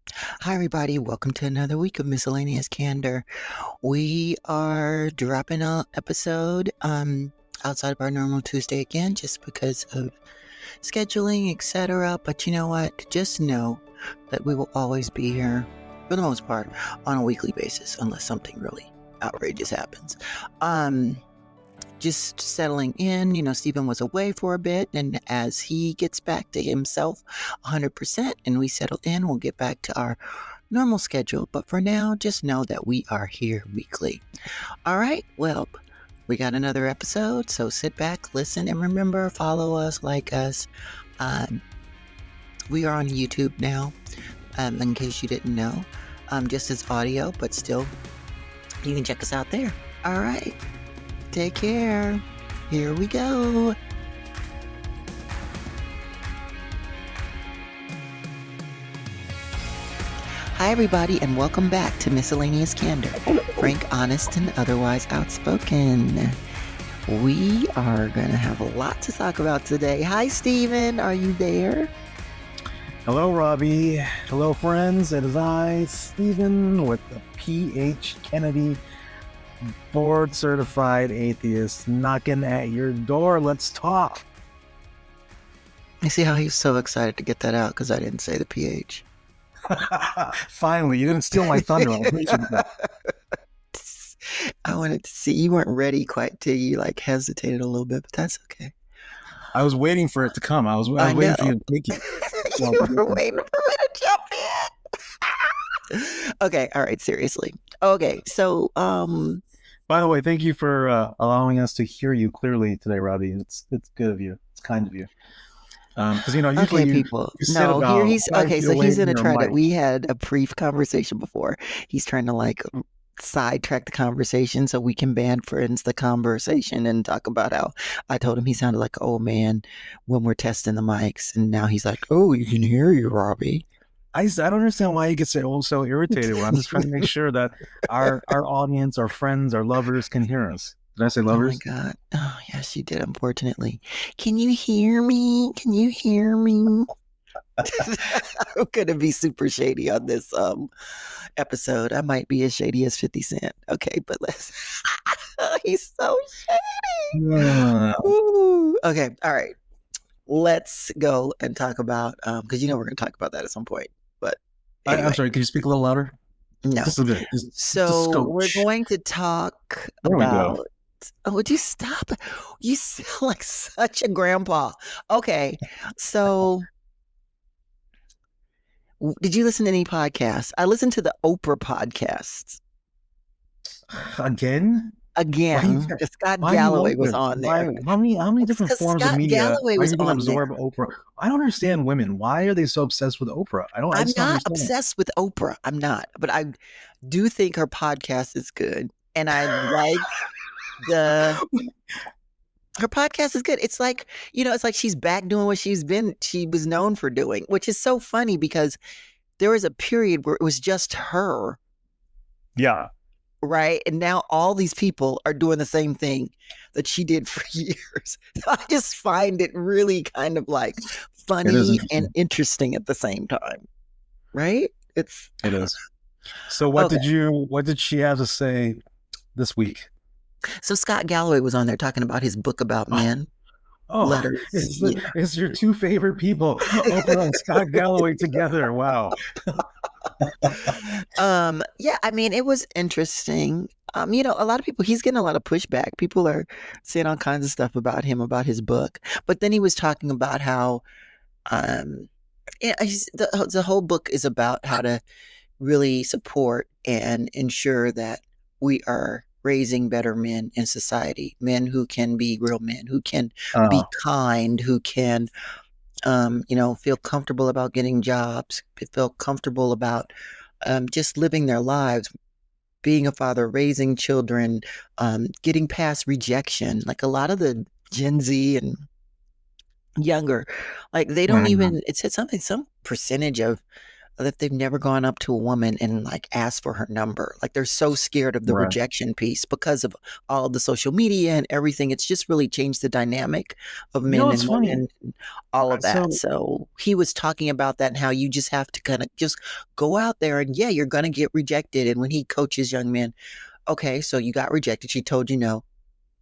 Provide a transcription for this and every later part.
Hi, everybody. Welcome to another week of Miscellaneous Candor. We are dropping an episode outside of our normal Tuesday again, just because of scheduling, etc. But you know what? Just know that we will always be here, for the most part, on a weekly basis, unless something really outrageous happens. Just settling in. Stephen was away for a bit, and as he gets back to himself 100% and we settle in, we'll get back to our normal schedule. But for now, just know that we are here weekly. All right, well, we got another episode, so sit back, listen, and remember, follow us, like us. We are on YouTube now, in case you didn't know, just as audio, but still, you can check us out there. All right. Take care. Here we go. Hi, everybody, and welcome back to Miscellaneous Candor. Frank, honest, and otherwise outspoken. We are going to have a lot to talk about today. Hi, Stephen. Are you there? Hello, Robbie. Hello, friends. It is I, Stephen, with the P.H. Kennedy board-certified atheist, knocking at your door. Let's talk. I see how he's so excited to get that out because I didn't say the PH. Finally, you didn't steal my thunder. I wanted to see you weren't ready quite till you hesitated a little bit, but that's okay. I was waiting for it to come. I was waiting for you to take it. You were waiting for me to jump in. Okay, all right, seriously. Okay, so by the way, thank you for allowing us to hear you clearly today, Robbie. It's good of you. It's kind of you. Because usually okay, you people. sit No, about here he's 5 okay. feet So away he's from gonna your try to. mic. We had a brief conversation before. He's trying to sidetrack the conversation so we can ban friends the conversation and talk about how I told him he sounded like an old man when we're testing the mics, and now he's like, "Oh, we can hear you, Robbie." I don't understand why you get so irritated when I'm just trying to make sure that our audience, our friends, our lovers can hear us. Did I say lovers? Oh my God. Oh, yes, you did, unfortunately. Can you hear me? Can you hear me? I'm going to be super shady on this episode. I might be as shady as 50 Cent. Okay, but let's. He's so shady. Ooh. Okay, all right. Let's go and talk about, because we're going to talk about that at some point. But anyway. I'm sorry, can you speak a little louder? No. Just a bit. So we're going to talk about. Oh, would you stop? You sound like such a grandpa. Okay, so did you listen to any podcasts? I listened to the Oprah podcasts. Again? Scott Galloway was on there. How many different forms of media Galloway are was you going to on absorb there. Oprah? I don't understand women. Why are they so obsessed with Oprah? I'm not obsessed with Oprah. I'm not, but I do think her podcast is good, and I like her podcast is good. It's like, it's like she's back doing what she was known for doing, which is so funny because there was a period where it was just her. Yeah. Right. And now all these people are doing the same thing that she did for years. So I just find it really kind of funny and interesting at the same time. Right? It is. So what did she have to say this week? So Scott Galloway was on there talking about his book about men. Letters. It's your two favorite people, Oprah and Scott Galloway together. Wow. Yeah, I mean, it was interesting. A lot of people, he's getting a lot of pushback. People are saying all kinds of stuff about him, about his book. But then he was talking about how, the whole book is about how to really support and ensure that we are raising better men in society, men who can be real men, who can be kind, who can, feel comfortable about getting jobs, feel comfortable about just living their lives, being a father, raising children, getting past rejection. Like a lot of the Gen Z and younger, they don't even, it said some percentage of that they've never gone up to a woman and like asked for her number. Like they're so scared of the Right. rejection piece because of all of the social media and everything. It's just really changed the dynamic of You know men what's and funny? women, and all of that. So So he was talking about that and how you just have to kind of just go out there and yeah, you're going to get rejected. And when he coaches young men, okay, so you got rejected. She told you no.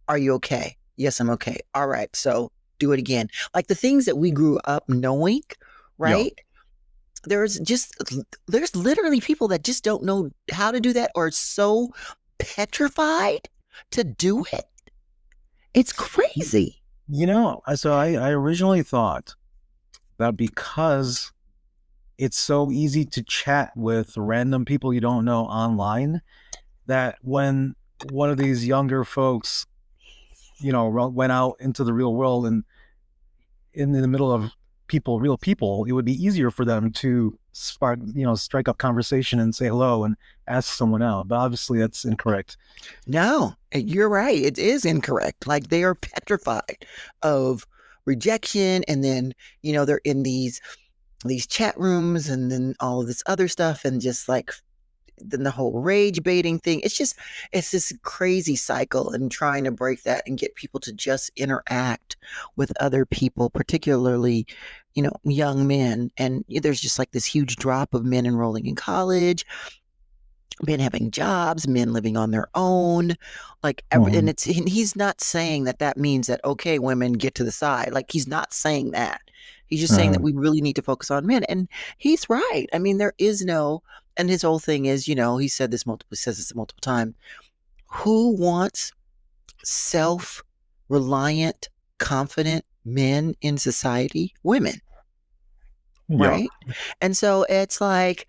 Are you okay? Yes, I'm okay. All right. So do it again. Like the things that we grew up knowing, yeah, right? There's just there's literally people that just don't know how to do that or so petrified to do it. It's crazy. so I originally thought that because it's so easy to chat with random people you don't know online, that when one of these younger folks, went out into the real world and in the middle of real people, it would be easier for them to strike up conversation and say hello and ask someone out. But obviously, that's incorrect. No, you're right. It is incorrect. Like they are petrified of rejection, and then they're in these chat rooms, and then all of this other stuff, and just like then the whole rage baiting thing. It's this crazy cycle, and trying to break that and get people to just interact with other people, particularly young men. And there's just like this huge drop of men enrolling in college, men having jobs, men living on their own, like and Mhm. he's not saying that that means that okay, women get to the side. Like he's not saying that. He's just saying that Uh, we really need to focus on men, and he's right. I mean, there is no, and his whole thing is, he says this multiple times. Who wants self-reliant, confident men in society? Women, yeah. right? And so it's like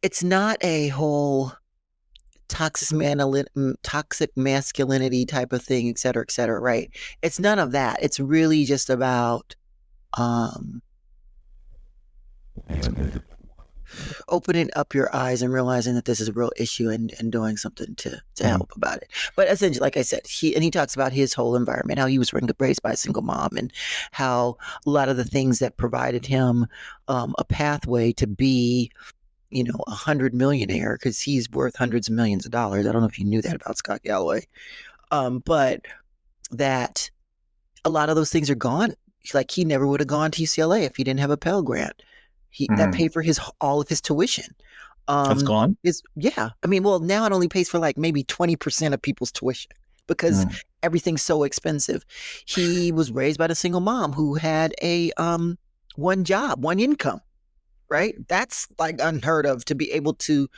it's not a whole toxic masculinity type of thing, et cetera, right? It's none of that. It's really just about um, opening up your eyes and realizing that this is a real issue, and doing something to Mhm. help about it. But essentially, like I said, he talks about his whole environment, how he was raised by a single mom, and how a lot of the things that provided him a pathway to be 100 millionaire, because he's worth hundreds of millions of dollars. I don't know if you knew that about Scott Galloway. But that a lot of those things are gone. Like he never would have gone to UCLA if he didn't have a Pell Grant. He that Mhm. paid for his all of his tuition. That's gone. Is yeah. I mean, well, now it only pays for like maybe 20% of people's tuition because Mhm. everything's so expensive. He was raised by a single mom who had a one job, one income, right? That's like unheard of, to be able to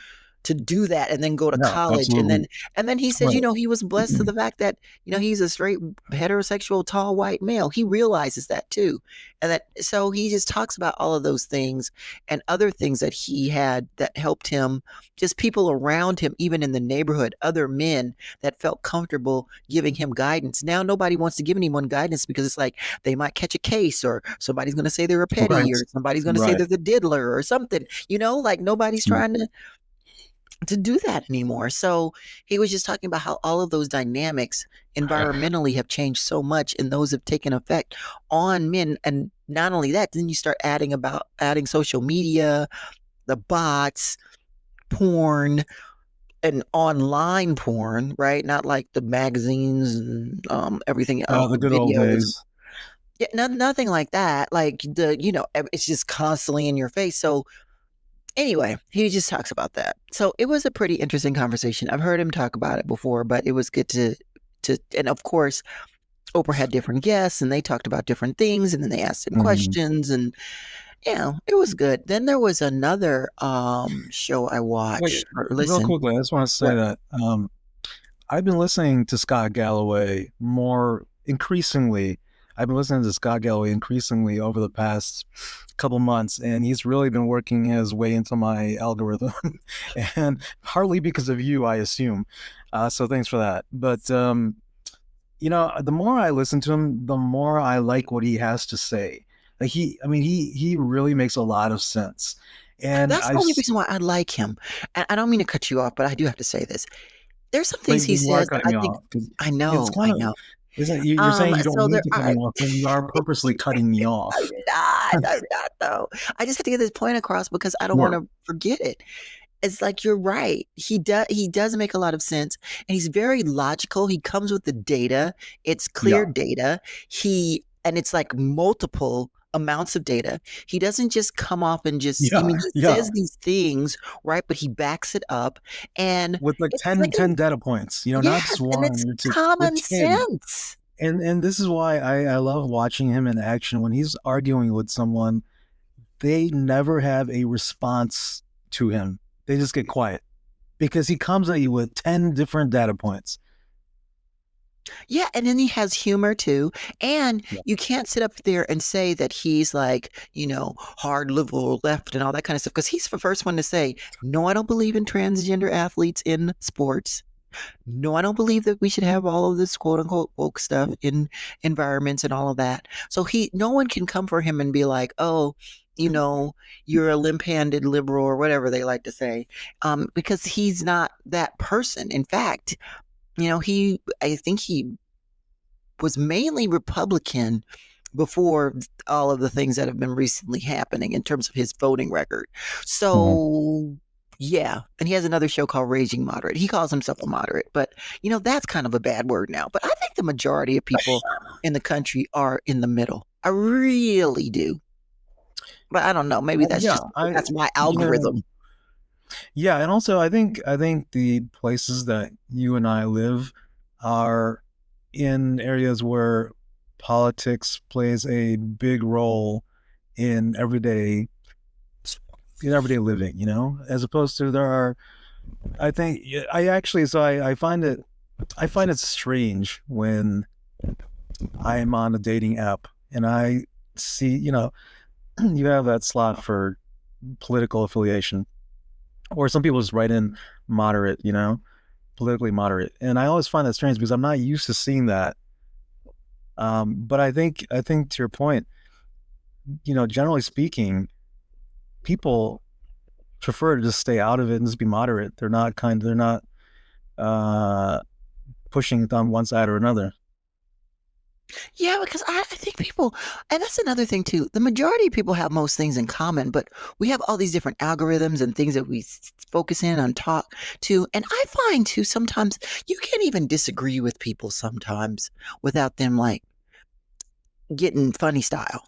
do that and then go to Yeah, college, and absolutely. then he says, Right. he was blessed to the fact that he's a straight heterosexual tall white male. He realizes that too, and that so he just talks about all of those things and other things that he had that helped him, just people around him, even in the neighborhood, other men that felt comfortable giving him guidance. Now nobody wants to give anyone guidance because it's like they might catch a case, or somebody's going to say they're a petty, Right. or somebody's going to say Right. they're the diddler or something, like nobody's Mm. trying to do that anymore. So he was just talking about how all of those dynamics environmentally have changed so much, and those have taken effect on men. And not only that, then you start adding social media, the bots, porn, and online porn, right? Not like the magazines and everything else, The the good old videos. days. Yeah, nothing like that. Like it's just constantly in your face. So anyway, he just talks about that. So it was a pretty interesting conversation. I've heard him talk about it before, but it was good and of course, Oprah had different guests and they talked about different things, and then they asked him Mhm. questions, and it was good. Then there was another show I Wait, watched or real listened. quickly, I just want to say What? that I've been listening to Scott Galloway more increasingly. I've been listening to Scott Galloway increasingly over the past couple months, and he's really been working his way into my algorithm, and partly because of you, I assume. So thanks for that. But the more I listen to him, the more I like what he has to say. Like he really makes a lot of sense, and That's the only reason why I like him. And I don't mean to cut you off, but I do have to say this. There's some but things he you are says that cutting I me think off because I it's know, kind I of know. Isn't you're saying you don't So need there to cut me are. off, and you are purposely cutting me I'm off. not though. I just have to get this point across because I don't want Sure. to forget it. It's like you're right. He does make a lot of sense, and he's very logical. He comes with the data. It's clear Yeah. data. And it's like multiple amounts of data. He doesn't just come off and just, I Yeah. mean, he Yeah. says these things, right? But he backs it up. And With like it's 10, like, 10 data points, not yes, just and one it's or two, with common 10. sense. And this is why I love watching him in action. When he's arguing with someone, they never have a response to him. They just get quiet because he comes at you with 10 different data points. Yeah, and then he has humor too. And Yeah. you can't sit up there and say that he's like, hard liberal left and all that kind of stuff because he's the first one to say, no, I don't believe in transgender athletes in sports. No, I don't believe that we should have all of this quote unquote woke stuff in environments and all of that. So no one can come for him and be like, oh, you're a limp-handed liberal or whatever they like to say, because he's not that person. In fact, I think he was mainly Republican before all of the things that have been recently happening in terms of his voting record. Mhm. So, yeah. And he has another show called Raging Moderate. He calls himself a moderate, but, that's kind of a bad word now. But I think the majority of people in the country are in the middle. I really do. But I don't know. Maybe Yeah, that's my yeah, algorithm. yeah, and also I think the places that you and I live are in areas where politics plays a big role in everyday living, as opposed to there are. I think I actually so I find it strange when I'm on a dating app and I see, you have that slot for political affiliation, or some people just write in moderate, politically moderate, and I always find that strange because I'm not used to seeing that. But I think to your point, generally speaking, people prefer to just stay out of it and just be moderate. They're not uh, pushing it on one side or another. Yeah, because I think people, and that's another thing too. The majority of people have most things in common, but we have all these different algorithms and things that we focus in on, talk to. And I find too, sometimes you can't even disagree with people sometimes without them like getting funny style,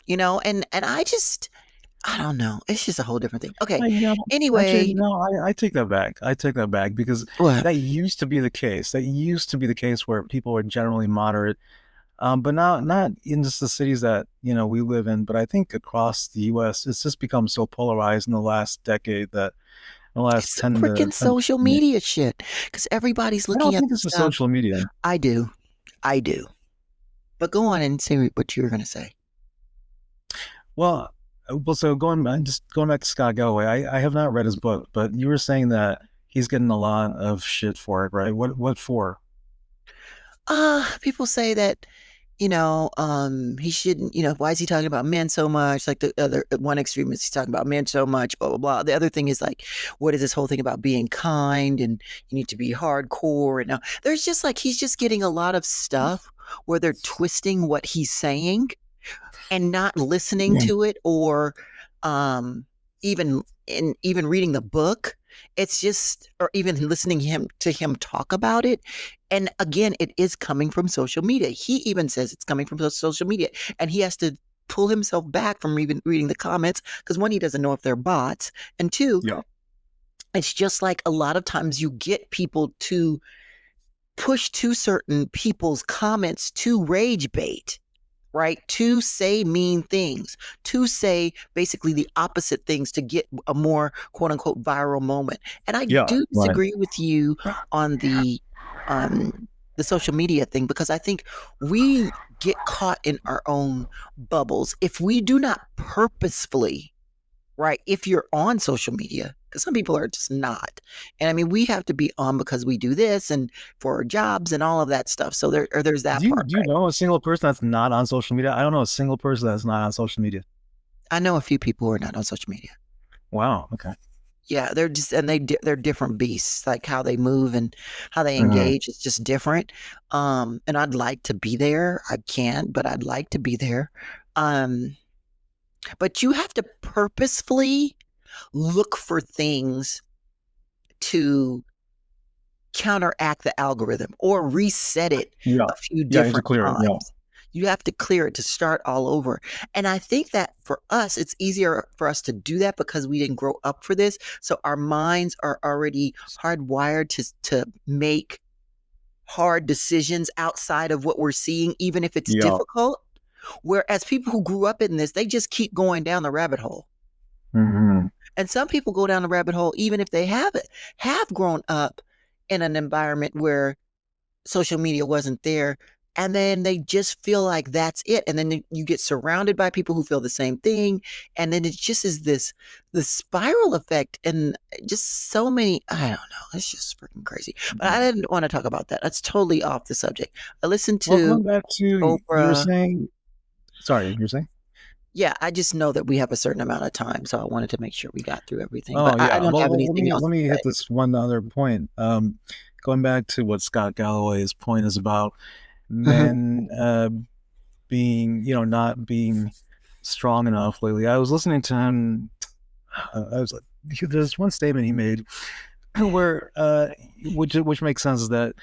and I don't know. It's just a whole different thing. Okay. I, you know, Actually, Anyway, no, I take that back. I take that back because what? that used to be the case. That used to be the case where people were generally moderate. But now, not in just the cities that we live in, but I think across the U.S., it's just become so polarized in the last decade that in the last It's some 10 to freaking 10 to social 15 years. media shit because everybody's I looking don't at think the this is stuff. social media. I do. I do. But go on and say what you were going to say. So going back to Scott Galloway, I have not read his book, but you were saying that he's getting a lot of shit for it, right? What for? People say that, he shouldn't, why is he talking about men so much? Like the other one extremist, he's talking about men so much, blah, blah, blah. The other thing is like, what is this whole thing about being kind and you need to be hardcore? And now there's just like, he's just getting a lot of stuff where they're twisting what he's saying and not listening Yeah. to it or um even reading the book. It's just, or even listening to him talk about it. And again, it is coming from social media. He even says it's coming from social media, and he has to pull himself back from even reading the comments because one, he doesn't know if they're bots, and two, Yeah. it's just like a lot of times you get people to push to certain people's comments to rage bait, right? To say mean things, to say basically the opposite things to get a more quote unquote viral moment. And I Yeah. do Right. disagree with you on um the social media thing because I think we get caught in our own bubbles if we do not purposefully, right? If you're on social media, because some people are just not. And I mean, we have to be on because we do this and for our jobs and all of that stuff. So there's that Do you part, do you right? know a single person that's not on social media? I don't know a single person that's not on social media. I know a few people who are not on social media. Wow. Okay. Yeah, they're just and they're different beasts. Like how they move and how they Mm-hmm. engage, it's just different. And I'd like to be there. I can't, but I'd like to be there. Um, but you have to purposefully look for things to counteract the algorithm or reset it Yeah. a few Yeah, you have to different clear it. Yeah. times. You have to clear it to start all over. And I think that for us, it's easier for us to do that because we didn't grow up for this. So our minds are already hardwired to make hard decisions outside of what we're seeing, even if it's Yeah. difficult. Whereas people who grew up in this, they just keep going down the rabbit hole. Mm-hmm. And some people go down the rabbit hole even if they have grown up in an environment where social media wasn't there, and then they just feel like that's it, and then you get surrounded by people who feel the same thing, and then it just is this spiral effect, and just so many, I don't know, it's just freaking crazy. But I didn't want to talk about that. That's totally off the subject. I listened Well, to going back to you were Oprah. saying, sorry, you were saying? Yeah, I just know that we have a certain amount of time, so I wanted to make sure we got through everything, but Oh I yeah. don't Well, have well, anything else let to me say. hit this one other point. Going back to what Scott Galloway's point is about Mhm. men being, not being strong enough lately. I was listening to him. I was like, there's one statement he made where, which makes sense, is that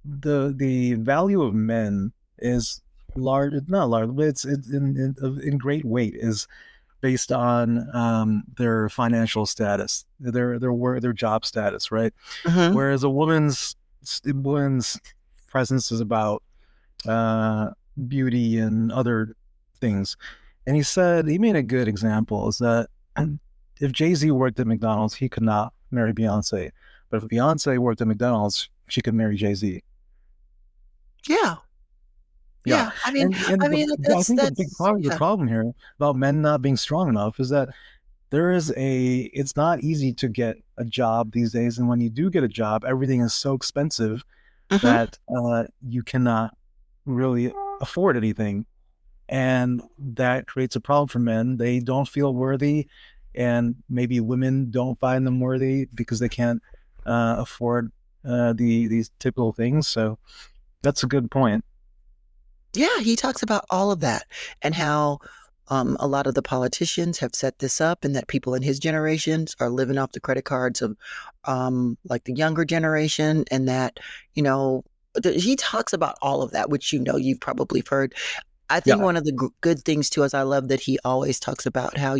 the value of men is large. Not large, but it's in great weight is based on their financial status, their work, their job status, right? Mhm. Whereas a woman's presence is about uh, beauty and other things. And he made a good example is that if Jay-Z worked at McDonald's, he could not marry Beyonce. But if Beyonce worked at McDonald's, she could marry Jay-Z. Yeah. Yeah, Yeah. and I think the big That's problem, the yeah. problem here about men not being strong enough is that it's not easy to get a job these days, and when you do get a job, everything is so expensive Mhm. that you cannot really afford anything, and that creates a problem for men. They don't feel worthy, and maybe women don't find them worthy because they can't afford these typical things. So that's a good point. Yeah, he talks about all of that and how a lot of the politicians have set this up, and that people in his generations are living off the credit cards of like the younger generation, and that, you know, he talks about all of that, which you've probably heard. I think Yeah. one of the good things too is I love that he always talks about how,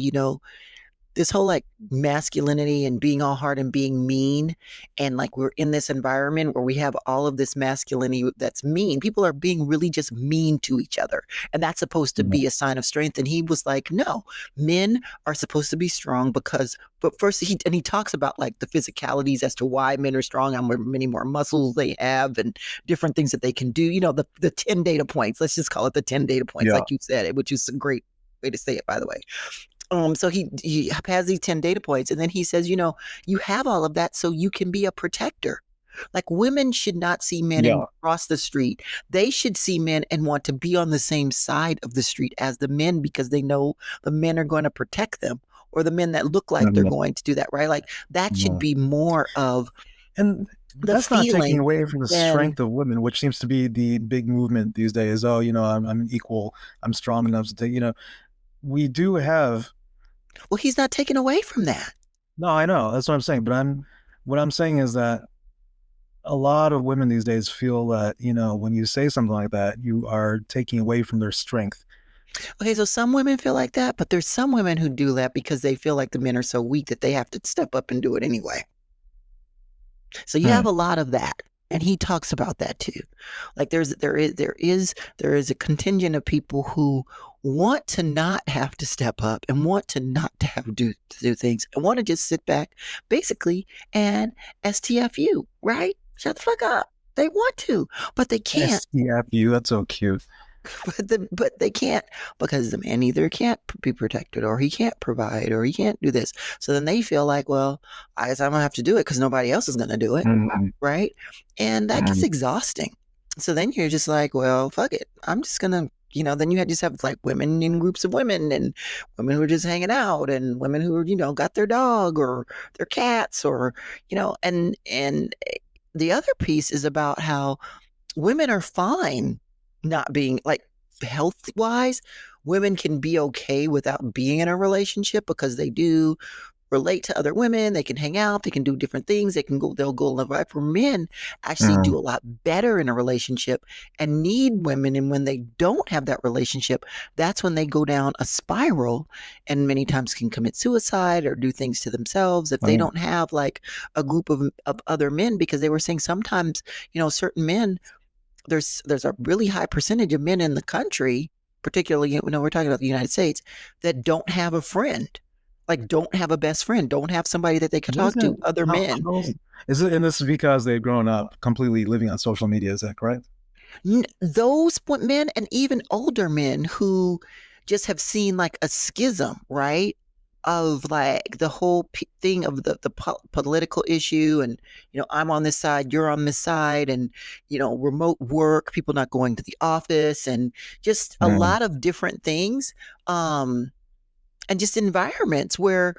this whole like masculinity and being all hard and being mean, and like we're in this environment where we have all of this masculinity that's mean. People are being really just mean to each other, and that's supposed to Yeah. be a sign of strength. And he was like, no, men are supposed to be strong because, but first he talks about like the physicalities as to why men are strong, how many more muscles they have and different things that they can do, the 10 data points. Let's just call it the 10 data points, Yeah. like you said it, which is a great way to say it, by the way. So he has these 10 data points, and then he says, you have all of that so you can be a protector. Like women should not see men and Yeah. cross the street. They should see men and want to be on the same side of the street as the men because they know the men are going to protect them, or the men that look like they're Mhm. going to do that, right? Like that should Yeah. be more of And the that's not taking feeling away from the than, strength of women, which seems to be the big movement these days. Oh, I'm equal. I'm strong enough to take, we do have, well, he's not taken away from that. no, I know. That's what I'm saying. But what I'm saying is that a lot of women these days feel that, when you say something like that, you are taking away from their strength. Okay, so some women feel like that, but there's some women who do that because they feel like the men are so weak that they have to step up and do it anyway. So you have Hmm. a lot of that. And he talks about that too. Like there is a contingent of people who want to not have to step up and want to not to have to do things and want to just sit back basically and STFU, right? Shut the fuck up. They want to, but they can't. STFU, that's so cute. But they can't because the man either can't be protected, or he can't provide, or he can't do this. So then they feel like, well, I guess I'm gonna have to do it because nobody else is gonna do it, Mhm. right? And that gets Mhm. exhausting. So then you're just like, well, fuck it. I'm just gonna, then you had just have like women in groups of women and women who are just hanging out and women who are, got their dog or their cats or, and the other piece is about how women are fine not being like health wise. Women can be okay without being in a relationship because they do relate to other women. They can hang out. They can do different things. They'll go live life. For men, actually Mm, do a lot better in a relationship and need women. And when they don't have that relationship, that's when they go down a spiral and many times can commit suicide or do things to themselves if they right. don't have like a group of other men, because they were saying sometimes, certain men, there's a really high percentage of men in the country, particularly, we're talking about the United States, that don't have a friend, like don't have a best friend, don't have somebody that they could What is talk it? to, other men. How is it? And this is because they've grown up completely living on social media. Is that correct? Those men and even older men who just have seen like a schism, right? Of like the whole thing of the political issue, and I'm on this side, you're on this side, and remote work, people not going to the office, and just a Mm, lot of different things, um, and just environments where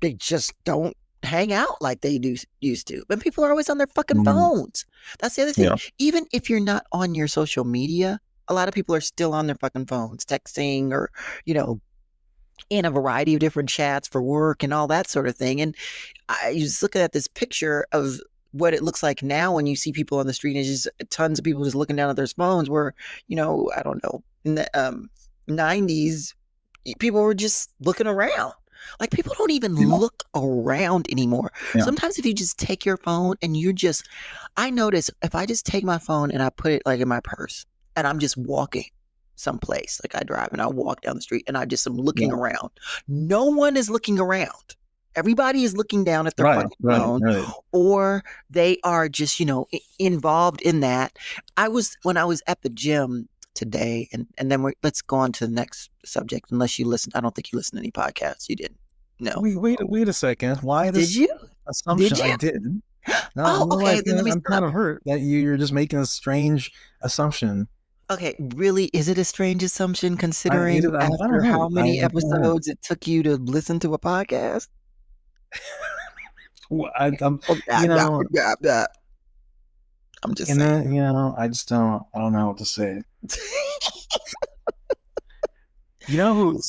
they just don't hang out like they do used to. But people are always on their fucking mm, phones. That's the other thing. yeah. Even if you're not on your social media, a lot of people are still on their fucking phones, texting or, you know, in a variety of different chats for work and all that sort of thing. And I was looking at this picture of what it looks like now when you see people on the street, and it's just tons of people just looking down at their phones, where, I don't know, in the 90s, people were just looking around. Like people don't even Yeah. look around anymore. Yeah. Sometimes if you just take your phone and I notice if I just take my phone and I put it like in my purse and I'm just walking someplace, like I drive and I walk down the street and I just am looking Yeah. around. No one is looking around. Everybody is looking down at their Right. fucking Right. phone, Right. or they are just, involved in that. When I was at the gym today, and then let's go on to the next subject. Unless you listen, I don't think you listen to any podcasts. You didn't. No. Wait a second. Why Did this you? Did assumption? I you? did. No, Oh, no, okay. like Then let me I'm stop. kind of hurt that you're just making a strange assumption. Okay, really, is it a strange assumption considering I'm kind of after hurt. how many I'm kind of hurt. episodes it took you to listen to a podcast? I'm, Oh, you know, I'm just and saying. then I don't know what to say.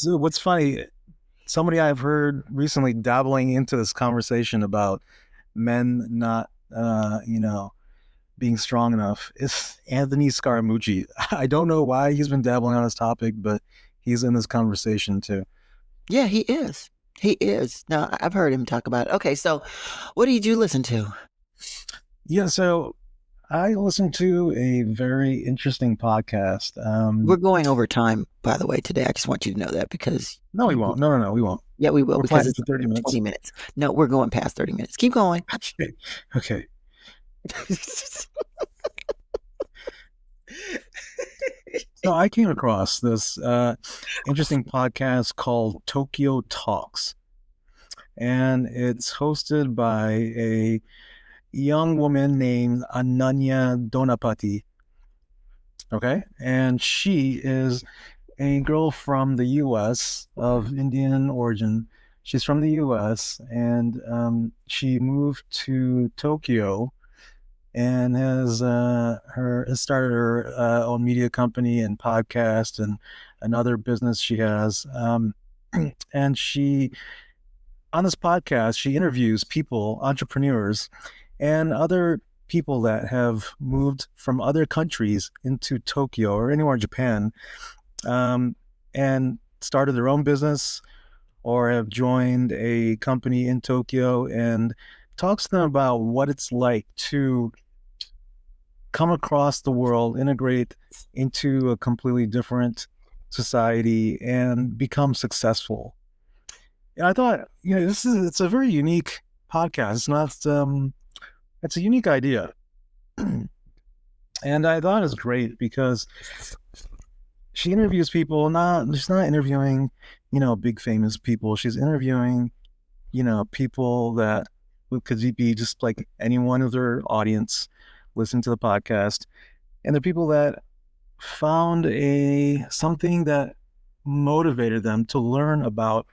What's funny? Somebody I've heard recently dabbling into this conversation about men not, being strong enough is Anthony Scaramucci. I don't know why he's been dabbling on this topic, but he's in this conversation too. Yeah, he is. He is. Now, I've heard him talk about it. Okay, so what did you listen to? Yeah, so I listened to a very interesting podcast. We're going over time, by the way, today. I just want you to know that because No, we won't. No, we won't. yeah, we will, We're because planning it's for 30 minutes. 20 minutes. No, we're going past 30 minutes. Keep going. Okay. Okay. So I came across this interesting podcast called Tokyo Talks, and it's hosted by a young woman named Ananya Donapati. Okay. And she is a girl from the US of Indian origin. She's from the US, and she moved to Tokyo and has started her own media company and podcast and another business she has. And she on this podcast, she interviews people, entrepreneurs, and other people that have moved from other countries into Tokyo or anywhere in Japan, and started their own business or have joined a company in Tokyo, and talks to them about what it's like to come across the world, integrate into a completely different society, and become successful. And I thought, it's a very unique podcast. It's not, it's a unique idea. And I thought it was great because she interviews people, she's not interviewing, big famous people. She's interviewing, people that could be just like anyone of their audience listening to the podcast. and they're people that found something that motivated them to learn about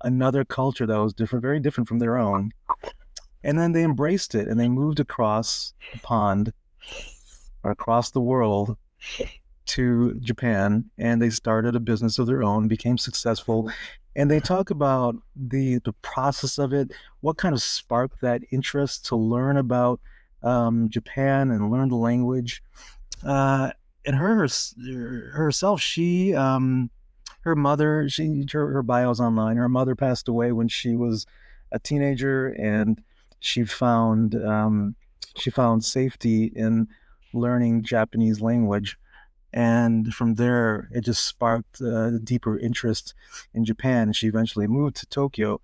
another culture that was different, very different from their own. And then they embraced it and they moved across the pond or across the world to Japan, and they started a business of their own, became successful. And they talk about the process of it, what kind of sparked that interest to learn about Japan and learn the language. And herself, her mother, her bio's online. Her mother passed away when she was a teenager, and she found safety in learning Japanese language. And from there, it just sparked a deeper interest in Japan. And she eventually moved to Tokyo.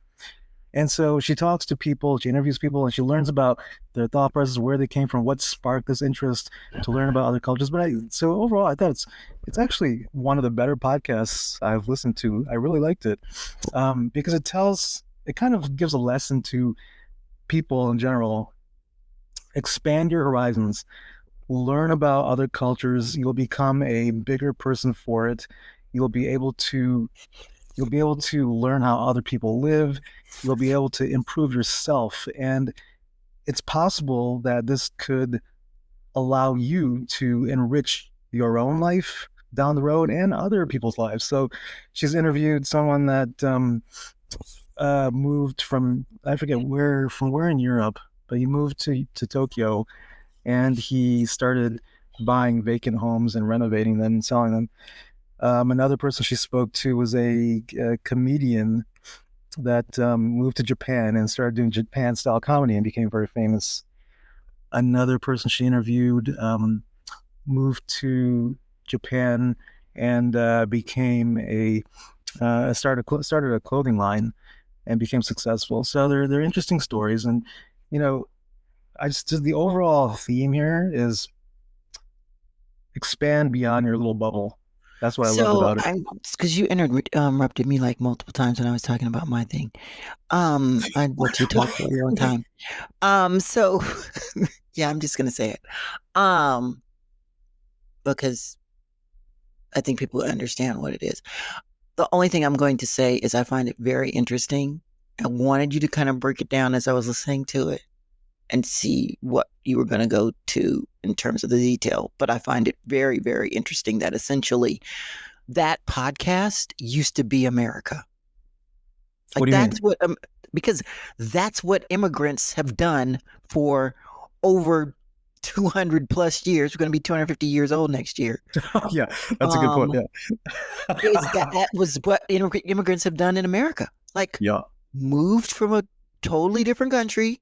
And so she talks to people, she interviews people, and she learns about their thought process, where they came from, what sparked this interest to learn about other cultures. So overall, I thought it's actually one of the better podcasts I've listened to. I really liked it because it kind of gives a lesson to people in general. Expand your horizons. Learn about other cultures. You'll become a bigger person for it. You'll be able to learn how other people live. You'll be able to improve yourself. And it's possible that this could allow you to enrich your own life down the road and other people's lives. So she's interviewed someone that moved from, I forget where in Europe, but he moved to Tokyo, and he started buying vacant homes and renovating them and selling them. Another person she spoke to was a comedian that moved to Japan and started doing Japan-style comedy and became very famous. Another person she interviewed moved to Japan and started a clothing line and became successful. So they're interesting stories, and the overall theme here is expand beyond your little bubble. That's what I loved about it. Because you interrupted me like multiple times when I was talking about my thing. I let you talk for a long time. So yeah, I'm just gonna say it. Because I think people understand what it is. The only thing I'm going to say is I find it very interesting. I wanted you to kind of break it down as I was listening to it and see what you were going to go to in terms of the detail. But I find it very, very interesting that essentially that podcast used to be America. Like, what do you mean? Because that's what immigrants have done for over 200 plus years. We're going to be 250 years old next year. Yeah, that's a good point. Yeah. that was what immigrants have done in America. Like, moved from a totally different country,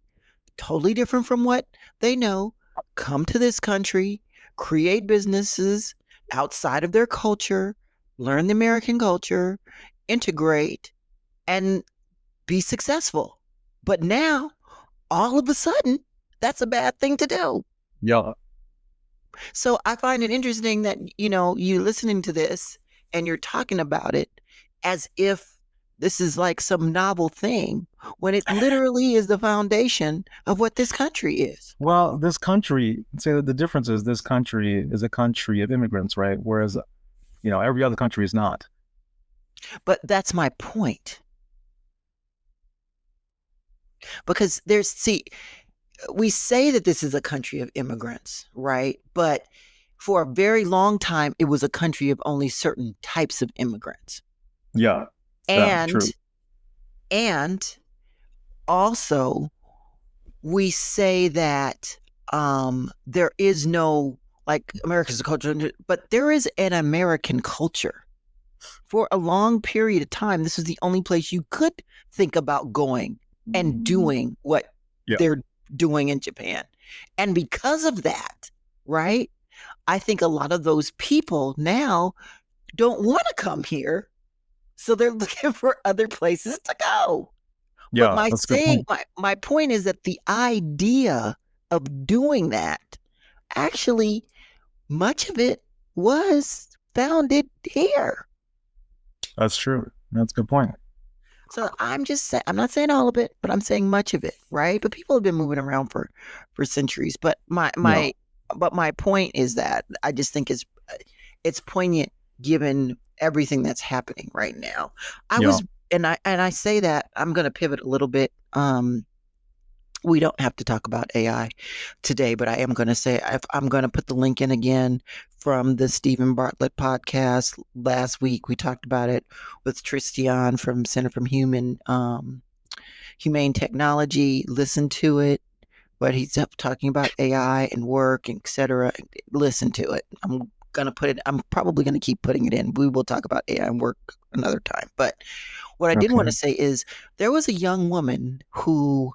totally different from what they know, come to this country, create businesses outside of their culture, learn the American culture, integrate, and be successful. But now, all of a sudden, that's a bad thing to do. Yeah. So I find it interesting that, you're listening to this and you're talking about it as if this is like some novel thing when it literally is the foundation of what this country is. Well, this country, say that the difference is this country is a country of immigrants, right? Whereas, every other country is not. But that's my point. Because we say that this is a country of immigrants, right? But for a very long time, it was a country of only certain types of immigrants. Yeah. And also we say that there is no, like, America's a culture, but there is an American culture. For a long period of time, this was the only place you could think about going and doing what they're doing in Japan. And because of that, right, I think a lot of those people now don't want to come here. So they're looking for other places to go. Yeah, but my point is that the idea of doing that, actually, much of it was founded here. That's true. That's a good point. So I'm just saying, I'm not saying all of it, but I'm saying much of it, right? But people have been moving around for centuries. But my but my point is that I just think it's poignant given everything that's happening right now. I Yeah. was and I say that I'm going to pivot a little bit. We don't have to talk about AI today, but I am going to say I'm going to put the link in again from the Stephen Bartlett podcast. Last week we talked about it with Tristian from Center for Humane Technology. Listen to it, but he's up talking about AI and work, etc. Listen to it. I'm probably gonna keep putting it in. We will talk about AI and work another time. But what I did want Okay. to say is there was a young woman who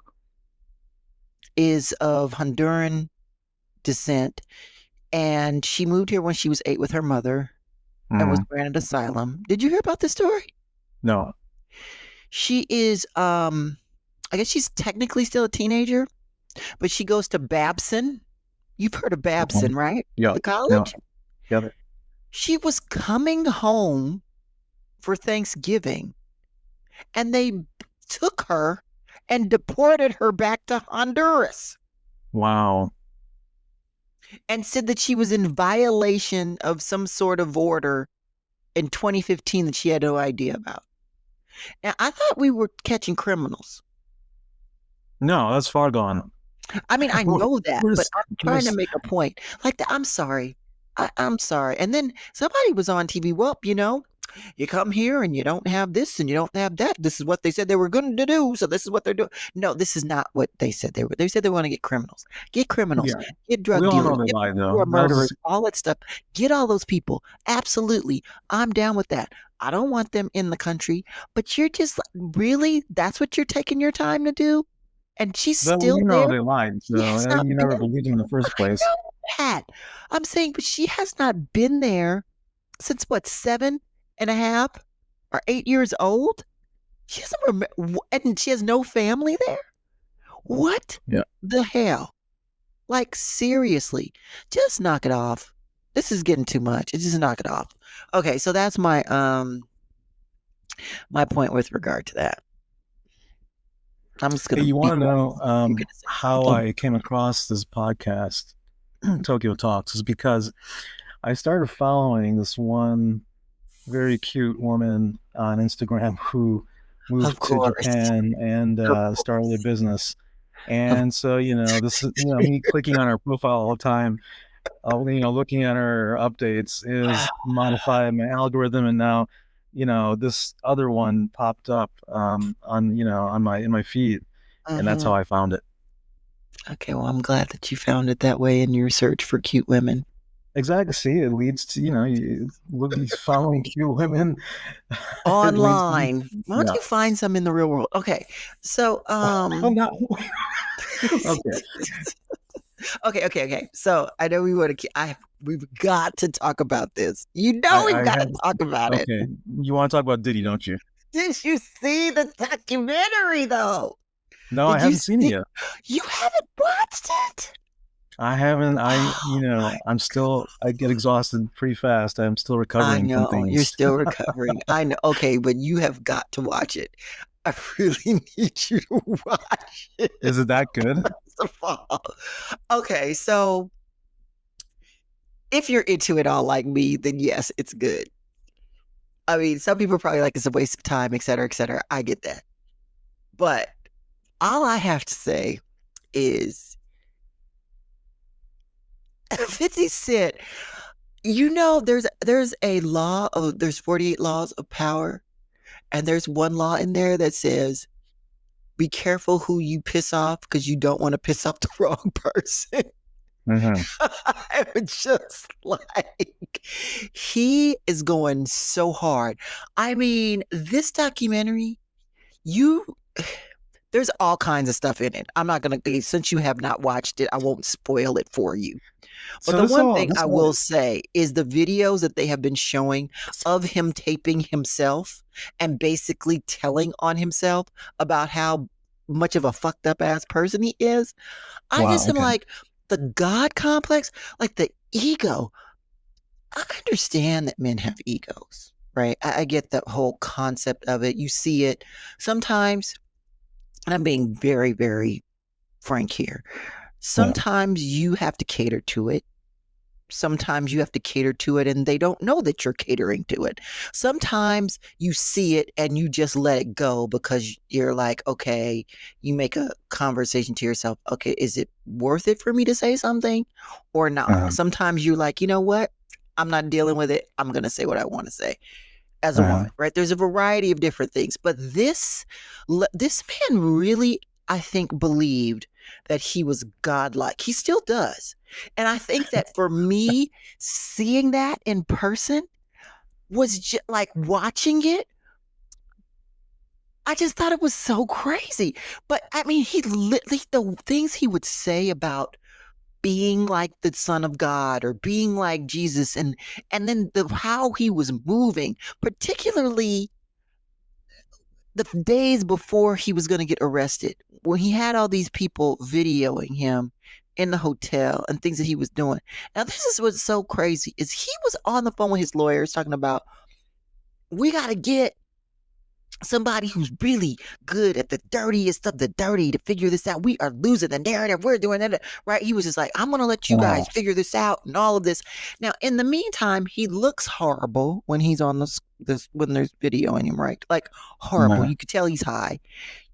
is of Honduran descent, and she moved here when she was 8 with her mother and was Mm. granted asylum. Did you hear about this story? No. She is I guess she's technically still a teenager, but she goes to Babson. You've heard of Babson, right? Yeah. The No. college? Yeah. She was coming home for Thanksgiving and they took her and deported her back to Honduras Wow. and said that she was in violation of some sort of order in 2015 that she had no idea about. Now, I thought we were catching criminals. No, that's far gone. I mean, I know that, but Where's, I'm trying to where's, make a point. Like that, I'm sorry. I'm sorry. And then somebody was on TV. Well, you come here and you don't have this and you don't have that. This is what they said they were going to do. So this is what they're doing. No, this is not what they said they were. They said they want to get criminals, yeah. get We drug all dealers, know they get lied people who though. are That was murderers, all that stuff. Get all those people. Absolutely. I'm down with that. I don't want them in the country, but you're just really, that's what you're taking your time to do? And she's that still we know there. they lied. She So has not you been. never believed them in the first I place. know that. I'm saying, but she has not been there since what, 7.5 or 8 years old? She doesn't remember, and she has no family there. What Yeah. the hell? Like seriously, just knock it off. This is getting too much. Just knock it off. Okay, so that's my point with regard to that. I'm just Hey, gonna you be want to quiet. know You're gonna say how something. I came across this podcast, Tokyo Talks, is because I started following this one very cute woman on Instagram who Of moved to course. Japan and Of started a course. business. Of And so, this is, me clicking on her profile all the time, looking at her updates is modified my algorithm. And now, this other one popped up in my feed. And that's how Mhm. I found it. Okay, well, I'm glad that you found it that way in your search for cute women. Exactly. See, it leads to, you look following cute women. It leads to, Online. Why don't yeah. you find some in the real world? Okay. So, Oh, no. Okay. okay. So I know we want to. We've got to talk about this. I We've got have, to talk about it. okay. You want to talk about Diddy, don't you? Did you see the documentary though? No, I Did you haven't seen it see? yet. You haven't watched it? I haven't. Oh my! I get exhausted pretty fast. I'm still I recovering from know you're things. still recovering. I know. Okay, but you have got to watch it. I really need you to watch it. Is it that good? First of all. Okay, so if you're into it all like me, then yes, it's good. I mean, some people are probably like it's a waste of time, et cetera, et cetera. I get that. But all I have to say is 50 Cent, there's a law of there's 48 laws of power, and there's one law in there that says be careful who you piss off because you don't want to piss off the wrong person. Hmm. I was just like, he is going so hard. I mean, this documentary, you there's all kinds of stuff in it. I'm not gonna since you have not watched it, I won't spoil it for you. But So the this one all, thing this I all, will say is the videos that they have been showing of him taping himself and basically telling on himself about how much of a fucked up ass person he is. I wow. just am Okay. like the God complex, like the ego. I understand that men have egos, right? I get the whole concept of it. You see it sometimes, and I'm being very, very frank here. Yeah. Sometimes you have to cater to it. Sometimes you have to cater to it and they don't know that you're catering to it. Sometimes you see it and you just let it go because you're like, okay, you make a conversation to yourself. Okay, is it worth it for me to say something or not? Uh-huh. Sometimes you're like, you know what? I'm not dealing with it. I'm going to say what I want to say as a Uh-huh. woman, right? There's a variety of different things, but this man really, I think, believed that he was godlike. He still does. And I think that for me, seeing that in person was just like watching it. I just thought it was so crazy. But I mean, he literally, the things he would say about being like the son of God or being like Jesus, and then how he was moving, particularly the days before he was going to get arrested, when he had all these people videoing him in the hotel and things that he was doing. Now, this is what's so crazy is he was on the phone with his lawyers talking about, we got to get somebody who's really good at the dirtiest of the dirty to figure this out. We are losing the narrative. We're doing that. Right. He was just like, I'm going to let you Wow. guys figure this out and all of this. Now, in the meantime, he looks horrible when he's on this when there's videoing him, right? Like horrible. Uh-huh. You could tell he's high.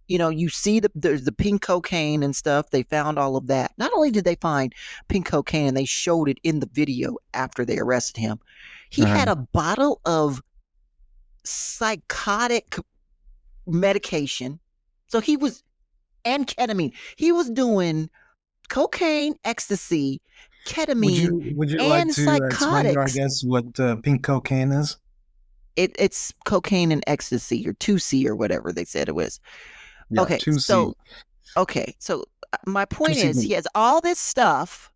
You see there's the pink cocaine and stuff. They found all of that. Not only did they find pink cocaine, and they showed it in the video after they arrested him, he Uh-huh. had a bottle of psychotic medication. So he was, and ketamine. He was doing cocaine, ecstasy, Would ketamine, you like and to explain to our psychotics. guests what pink cocaine is? It's cocaine and ecstasy, or 2C, or whatever they said it was. Yeah, Okay, 2C. so my point 2C. is, he has all this stuff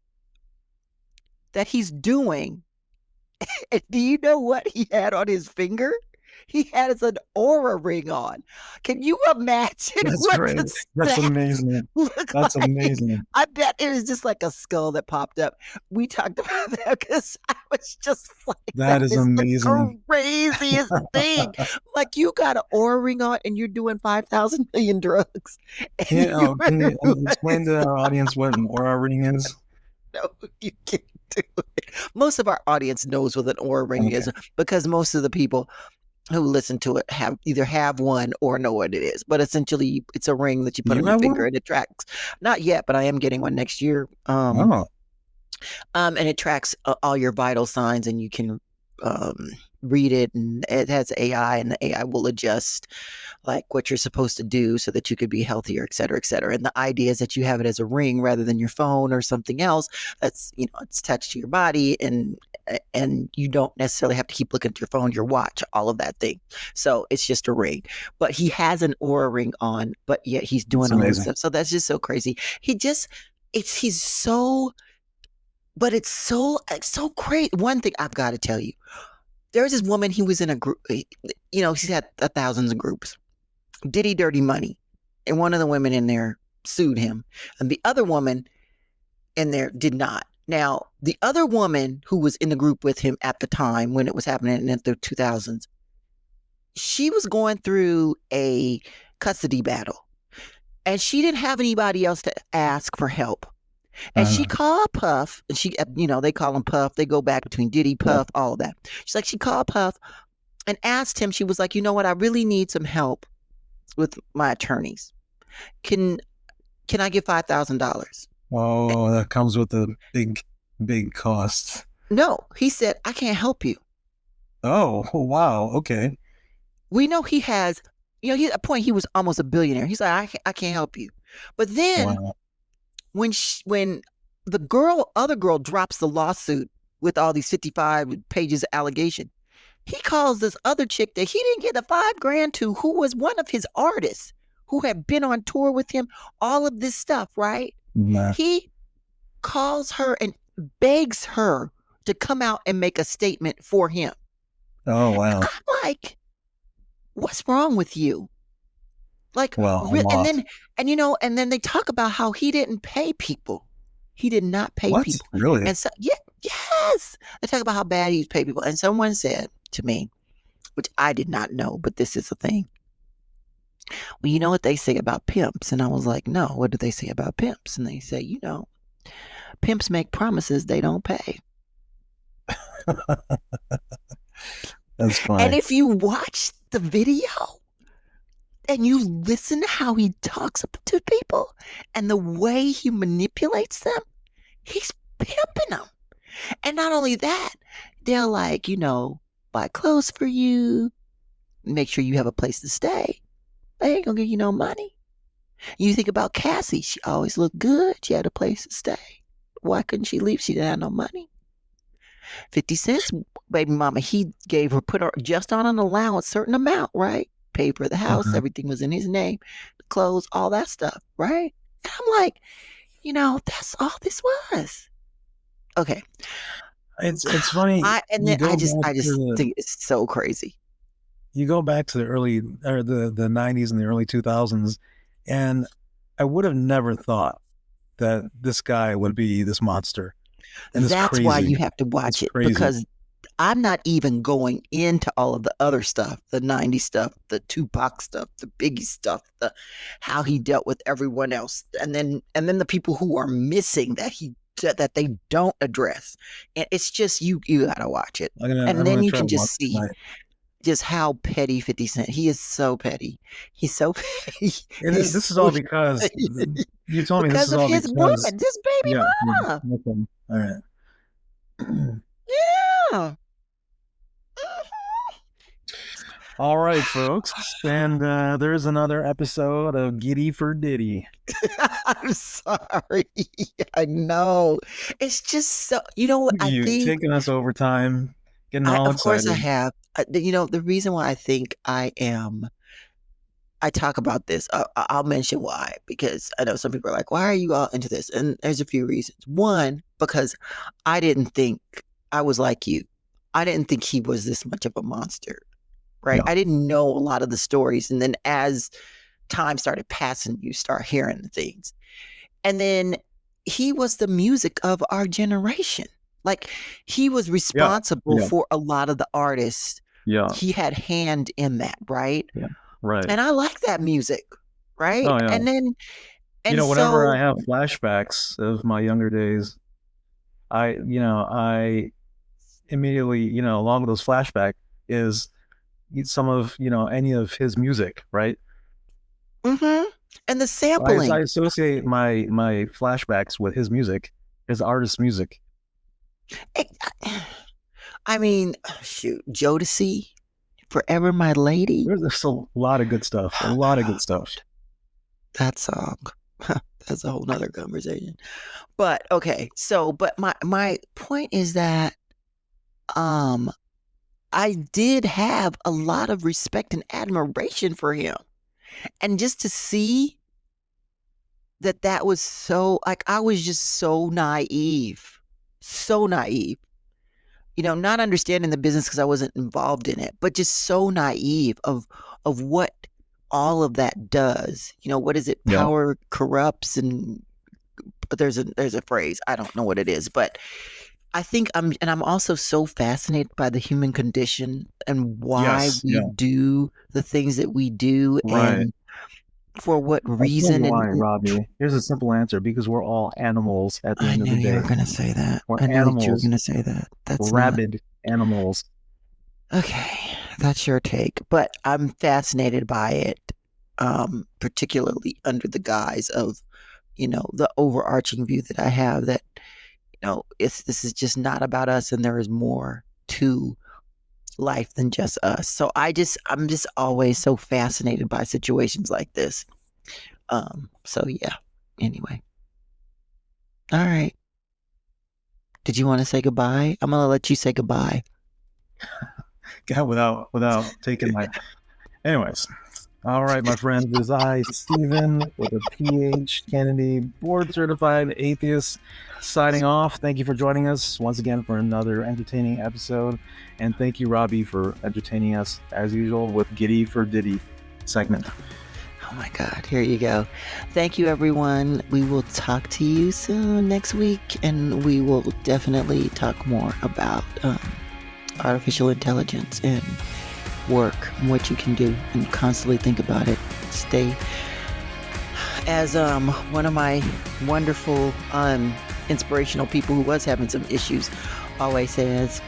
that he's doing. And do you know what he had on his finger? He has an aura ring on. Can you imagine That's what great. the That's stats amazing. look That's like? amazing. I bet it was just like a skull that popped up. We talked about that because I was just like, that That is is the amazing. craziest thing. Like, you got an aura ring on and you're doing 5,000 million drugs. And Yeah, you can you explain realize, to our audience what an aura ring is? no, you can't do it. Most of our audience knows what an aura ring Okay. is because most of the people who listen to it have one or know what it is. But essentially, it's a ring that you put You on your have finger one? and it tracks. Not yet, but I am getting one next year. Oh, And it tracks all your vital signs, and you can um, read it, and it has AI, and the AI will adjust like what you're supposed to do so that you could be healthier, et cetera, et cetera. And the idea is that you have it as a ring rather than your phone or something else that's, it's attached to your body, and you don't necessarily have to keep looking at your phone, your watch, all of that thing. So it's just a ring. But he has an aura ring on, but yet he's it's doing all this amazing. stuff. So that's just so crazy. He's so, but it's so great. One thing I've got to tell you, there was this woman, he was in a group, she's had thousands of groups. Diddy Dirty Money. And one of the women in there sued him. And the other woman in there did not. Now, the other woman who was in the group with him at the time when it was happening in the 2000s, she was going through a custody battle. And she didn't have anybody else to ask for help. And she Uh, called Puff, and they call him Puff. They go back between Diddy, yeah. Puff, all of that. She called Puff and asked him, she was like, you know what? I really need some help with my attorneys. Can I get $5,000? Oh, that comes with a big, big cost. No, he said, I can't help you. Oh, wow. Okay. We know he has, at a point he was almost a billionaire. He's like, I can't help you. But then Wow. when the other girl drops the lawsuit with all these 55 pages of allegation, he calls this other chick that he didn't get the $5,000 to, who was one of his artists, who had been on tour with him, all of this stuff, right? Nah. He calls her and begs her to come out and make a statement for him. Oh, wow. I'm like, what's wrong with you? Like, Well, a and lot. then they talk about how he didn't pay people. He did not pay What? people. Really? And so, yeah, yes. They talk about how bad he's paid people. And someone said to me, which I did not know, but this is a thing. Well, you know what they say about pimps? And I was like, no, what do they say about pimps? And they say, Pimps make promises they don't pay. That's funny. And if you watch the video and you listen to how he talks to people and the way he manipulates them, he's pimping them. And not only that, they'll like, buy clothes for you, make sure you have a place to stay. They ain't gonna give you no money. You think about Cassie, she always looked good. She had a place to stay. Why couldn't she leave? She didn't have no money. 50 cents, baby mama, he gave her, put her just on an allowance, certain amount, right? Paid for the house, everything was in his name, the clothes, all that stuff, right? And I'm like, that's all this was. Okay. It's funny. I just think it's so crazy. You go back to the 90s and the early 2000s, and I would have never thought that this guy would be this monster. And that's why you have to watch it, because I'm not even going into all of the other stuff, the 90s stuff, the Tupac stuff, the Biggie stuff, how he dealt with everyone else, and then the people who are missing that they don't address. And it's just you gotta watch it, and then you can just see just how petty 50 Cent. He is so petty. He's so petty. This is all because you told me this is all because his woman, this baby mama. All right. Yeah. All right, folks. And there's another episode of Giddy for Diddy. I'm sorry. I know. It's just so, I think taking us over time, getting all excited. Of course I have. The reason why I think I talk about this, I'll mention why, because I know some people are like, why are you all into this? And there's a few reasons. One, because I didn't think, I was like you. I didn't think he was this much of a monster, right? No. I didn't know a lot of the stories. And then as time started passing, you start hearing the things. And then he was the music of our generation. Like, he was responsible for a lot of the artists. Yeah. He had hand in that, right? Yeah. Right. And I like that music, right? Oh, yeah. And then, whenever I have flashbacks of my younger days, I immediately, along with those flashbacks is some of, any of his music, right? Mm-hmm. And the sampling. I associate my flashbacks with his music, his artist's music. I mean, shoot, Jodeci, Forever My Lady. There's a lot of good stuff. A lot of good stuff. That song. That's a whole nother conversation. But okay, but my point is that I did have a lot of respect and admiration for him. And just to see that was so, like, I was just so naive. So naive. Not understanding the business because I wasn't involved in it, but just so naive of what all of that does. What is it? Power corrupts, and there's a phrase. I don't know what it is, but I think I'm also so fascinated by the human condition and why we do the things that we do, and for what reason. Why, Robbie? Here's a simple answer: because we're all animals at the end of the day. I knew you were going to say that. We're animals. You were going to say that. That's rabid animals. Okay, that's your take, but I'm fascinated by it, particularly under the guise of, the overarching view that I have that, this is just not about us, and there is more to life than just us. So I'm just always so fascinated by situations like this. So yeah. Anyway. All right. Did you want to say goodbye? I'm gonna let you say goodbye. God, without taking my. Anyways. All right, my friends, it is I, Stephen, with a PH, Kennedy, board-certified atheist, signing off. Thank you for joining us once again for another entertaining episode. And thank you, Robbie, for entertaining us, as usual, with Giddy for Diddy segment. Oh, my God. Here you go. Thank you, everyone. We will talk to you soon next week, and we will definitely talk more about artificial intelligence and work and what you can do, and constantly think about it. Stay, as one of my wonderful inspirational people who was having some issues, always says,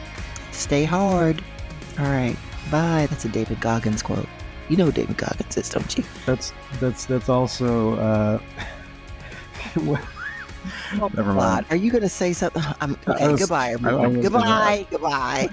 stay hard. All right, bye. That's a David Goggins quote. You know who David Goggins is, don't you? That's also never mind. Are you going to say something? Okay, goodbye, everyone. Goodbye.